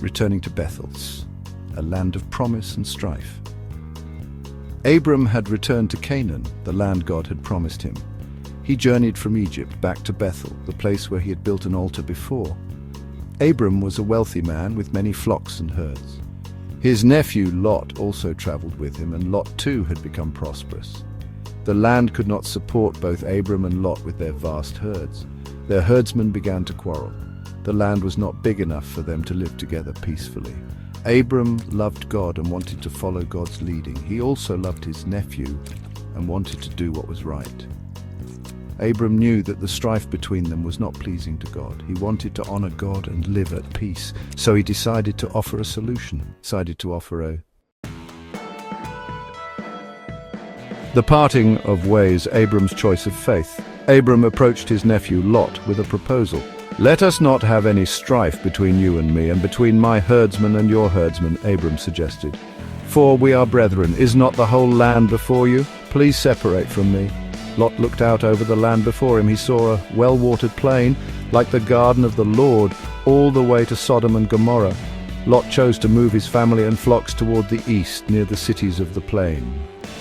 returning to Bethel, a land of promise and strife. Abram had returned to Canaan, the land God had promised him. He journeyed from Egypt back to Bethel, the place where he had built an altar before. Abram was a wealthy man with many flocks and herds. His nephew Lot also traveled with him, and Lot too had become prosperous. The land could not support both Abram and Lot with their vast herds. Their herdsmen began to quarrel. The land was not big enough for them to live together peacefully. Abram loved God and wanted to follow God's leading. He also loved his nephew and wanted to do what was right. Abram knew that the strife between them was not pleasing to God. He wanted to honor God and live at peace, so he decided to offer a solution. The parting of ways, Abram's choice of faith. Abram approached his nephew Lot with a proposal. "Let us not have any strife between you and me, and between my herdsmen and your herdsmen," Abram suggested. "For we are brethren. Is not the whole land before you? Please separate from me." Lot looked out over the land before him. He saw a well-watered plain, like the garden of the Lord, all the way to Sodom and Gomorrah. Lot chose to move his family and flocks toward the east, near the cities of the plain.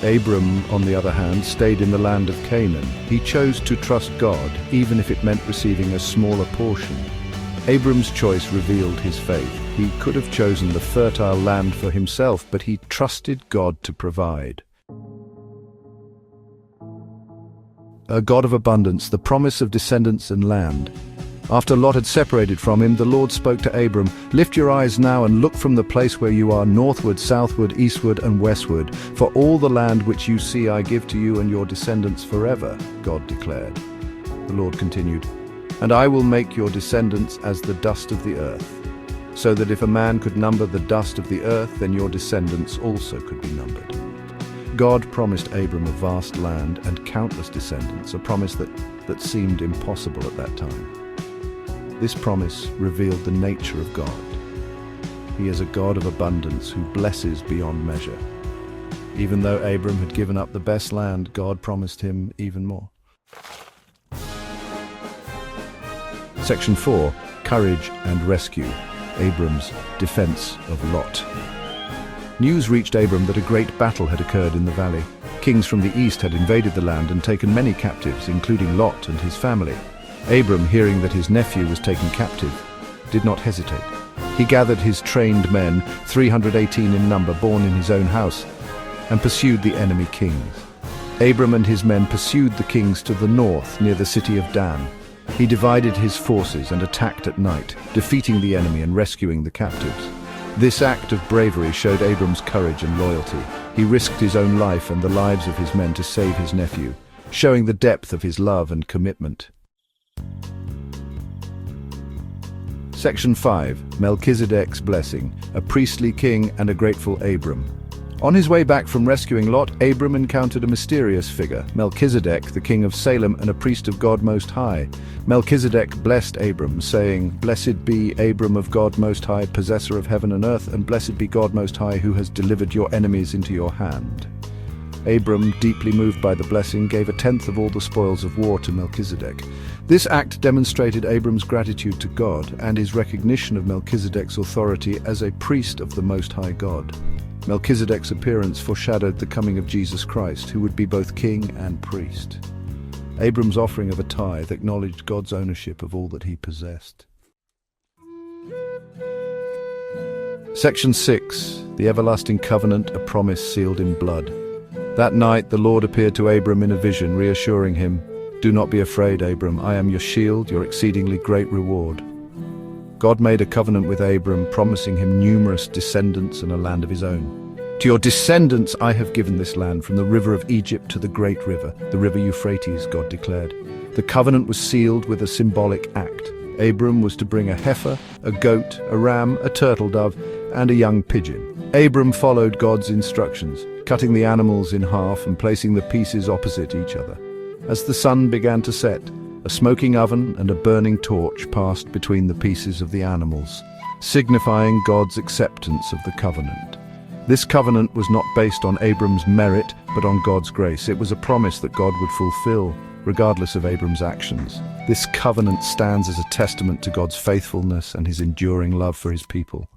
Abram, on the other hand, stayed in the land of Canaan. He chose to trust God, even if it meant receiving a smaller portion. Abram's choice revealed his faith. He could have chosen the fertile land for himself, but he trusted God to provide. A God of abundance, the promise of descendants and land. After Lot had separated from him, the Lord spoke to Abram, "Lift your eyes now and look from the place where you are northward, southward, eastward, and westward. For all the land which you see I give to you and your descendants forever," God declared. The Lord continued, "And I will make your descendants as the dust of the earth, so that if a man could number the dust of the earth, then your descendants also could be numbered." God promised Abram a vast land and countless descendants, a promise that seemed impossible at that time. This promise revealed the nature of God. He is a God of abundance who blesses beyond measure. Even though Abram had given up the best land, God promised him even more. Section 4. Courage and Rescue. Abram's defense of Lot. News reached Abram that a great battle had occurred in the valley. Kings from the east had invaded the land and taken many captives, including Lot and his family. Abram, hearing that his nephew was taken captive, did not hesitate. He gathered his trained men, 318 in number, born in his own house, and pursued the enemy kings. Abram and his men pursued the kings to the north, near the city of Dan. He divided his forces and attacked at night, defeating the enemy and rescuing the captives. This act of bravery showed Abram's courage and loyalty. He risked his own life and the lives of his men to save his nephew, showing the depth of his love and commitment. Section 5. Melchizedek's Blessing, a priestly king and a grateful Abram. On his way back from rescuing Lot, Abram encountered a mysterious figure, Melchizedek, the king of Salem and a priest of God Most High. Melchizedek blessed Abram, saying, "Blessed be Abram of God Most High, possessor of heaven and earth, and blessed be God Most High, who has delivered your enemies into your hand." Abram, deeply moved by the blessing, gave a tenth of all the spoils of war to Melchizedek. This act demonstrated Abram's gratitude to God and his recognition of Melchizedek's authority as a priest of the Most High God. Melchizedek's appearance foreshadowed the coming of Jesus Christ, who would be both king and priest. Abram's offering of a tithe acknowledged God's ownership of all that he possessed. Section 6. The Everlasting Covenant, a promise sealed in blood. That night the Lord appeared to Abram in a vision, reassuring him, "Do not be afraid, Abram. I am your shield, your exceedingly great reward." God made a covenant with Abram, promising him numerous descendants and a land of his own. "To your descendants I have given this land, from the river of Egypt to the great river, the river Euphrates," God declared. The covenant was sealed with a symbolic act. Abram was to bring a heifer, a goat, a ram, a turtle dove, and a young pigeon. Abram followed God's instructions, cutting the animals in half and placing the pieces opposite each other. As the sun began to set, a smoking oven and a burning torch passed between the pieces of the animals, signifying God's acceptance of the covenant. This covenant was not based on Abram's merit, but on God's grace. It was a promise that God would fulfill, regardless of Abram's actions. This covenant stands as a testament to God's faithfulness and his enduring love for his people.